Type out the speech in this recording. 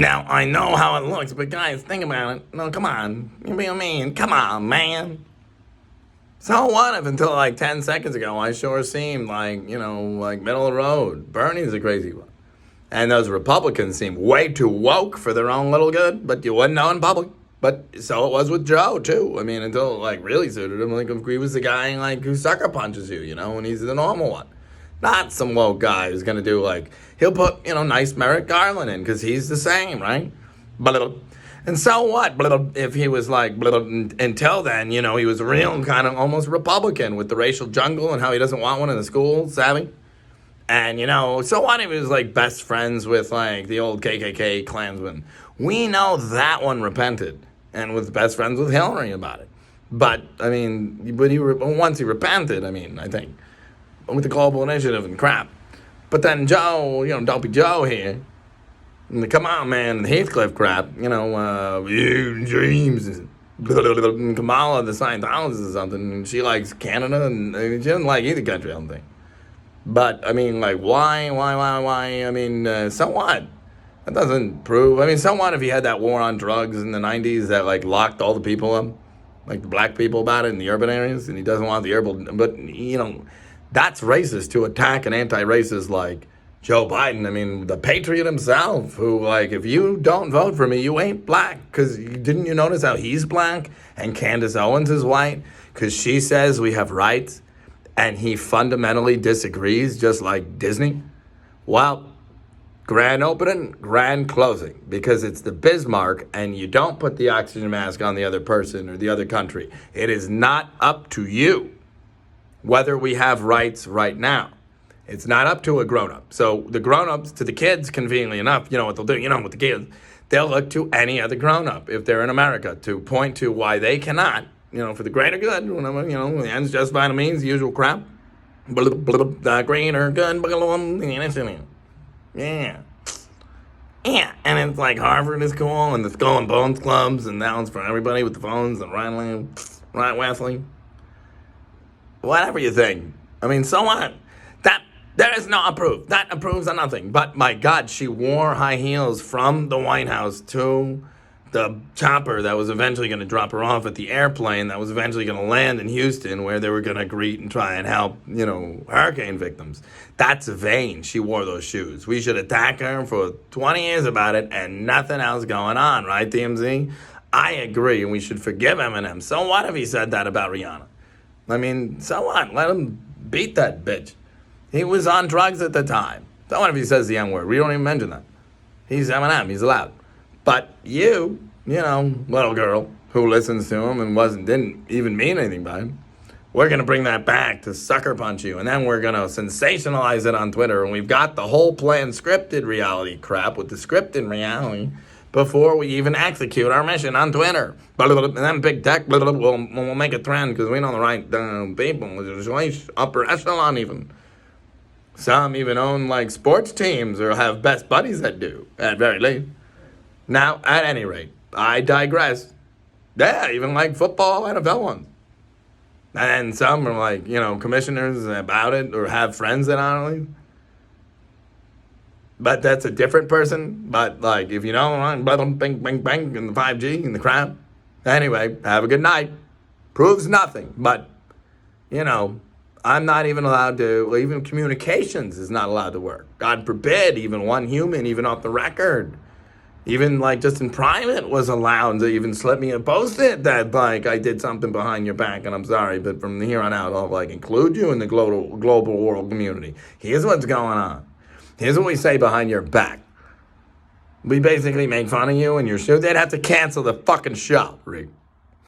Now, I know how it looks, but guys, think about it. No, come on. You be a man. Come on, man. So what if until like 10 seconds ago I sure seemed like, like middle of the road. Bernie's a crazy one. And those Republicans seem way too woke for their own little good, but you wouldn't know in public. But so it was with Joe, too. I mean, until it, like, really suited him. Like, he was the guy, like, who sucker punches you, and he's the normal one. Not some woke guy who's going to do, like, he'll put, nice Merrick Garland in, because he's the same, right? And so what? If he was, like, until then, he was real kind of almost Republican with the racial jungle and how he doesn't want one in the school, savvy? And, so what if he was, like, best friends with, like, the old KKK Klansman? We know that one repented and was best friends with Hillary about it. But, once he repented, I think, with the global initiative and crap. But then Joe, Dopey Joe here, come on, man, the Heathcliff crap, dreams, and Kamala, the Scientologist or something, and she likes Canada, and she doesn't like either country, I don't think. But, why? So what? That doesn't prove. So what if he had that war on drugs in the 90s that, like, locked all the people up? Like, the black people about it in the urban areas, and he doesn't want the urban... But, that's racist to attack an anti-racist like Joe Biden. The patriot himself, who, like, if you don't vote for me, you ain't black. Because didn't you notice how he's black and Candace Owens is white? Because she says we have rights. And he fundamentally disagrees, just like Disney. Well, grand opening, grand closing, because it's the Bismarck, and you don't put the oxygen mask on the other person or the other country. It is not up to you whether we have rights right now. It's not up to a grown-up. So the grown-ups, to the kids, conveniently enough, what they'll do, with the kids, they'll look to any other grown-up, if they're in America, to point to why they cannot, for the greater good, the ends justify the means, the usual crap. The greater good, yeah. Yeah, and it's like Harvard is cool, and the Skull and Bones clubs, and that one's for everybody with the phones, and Ryan Wesley. Whatever you think. So what? There is no proof. That approves of nothing. But my God, she wore high heels from the White House to the chopper that was eventually going to drop her off at the airplane that was eventually going to land in Houston, where they were going to greet and try and help, hurricane victims. That's vain. She wore those shoes. We should attack her for 20 years about it and nothing else going on, right, TMZ? I agree, and we should forgive Eminem. So what if he said that about Rihanna? So what? Let him beat that bitch. He was on drugs at the time. So what if he says the N-word? We don't even mention that. He's Eminem. He's allowed. But you, little girl who listens to him and didn't even mean anything by him, we're going to bring that back to sucker punch you. And then we're going to sensationalize it on Twitter. And we've got the whole plan scripted reality crap with the scripted reality before we even execute our mission on Twitter. And then big tech we'll make a trend because we know the right people, upper echelon even. Some even own, like, sports teams or have best buddies that do, at very least. Now, at any rate, I digress. Yeah, even like football, NFL ones. And some are like, commissioners about it or have friends that aren't. But that's a different person. But, like, if you know, bang, bang, bang, and the 5G and the crowd. Anyway, have a good night. Proves nothing. But, I'm not even allowed to, even communications is not allowed to work. God forbid, even one human, even off the record. Even, like, just in private was allowed to even slip me a post-it that, like, I did something behind your back and I'm sorry, but from here on out, I'll, like, include you in the global world community. Here's what's going on. Here's what we say behind your back. We basically make fun of you and your show. They'd have to cancel the fucking show, Rick.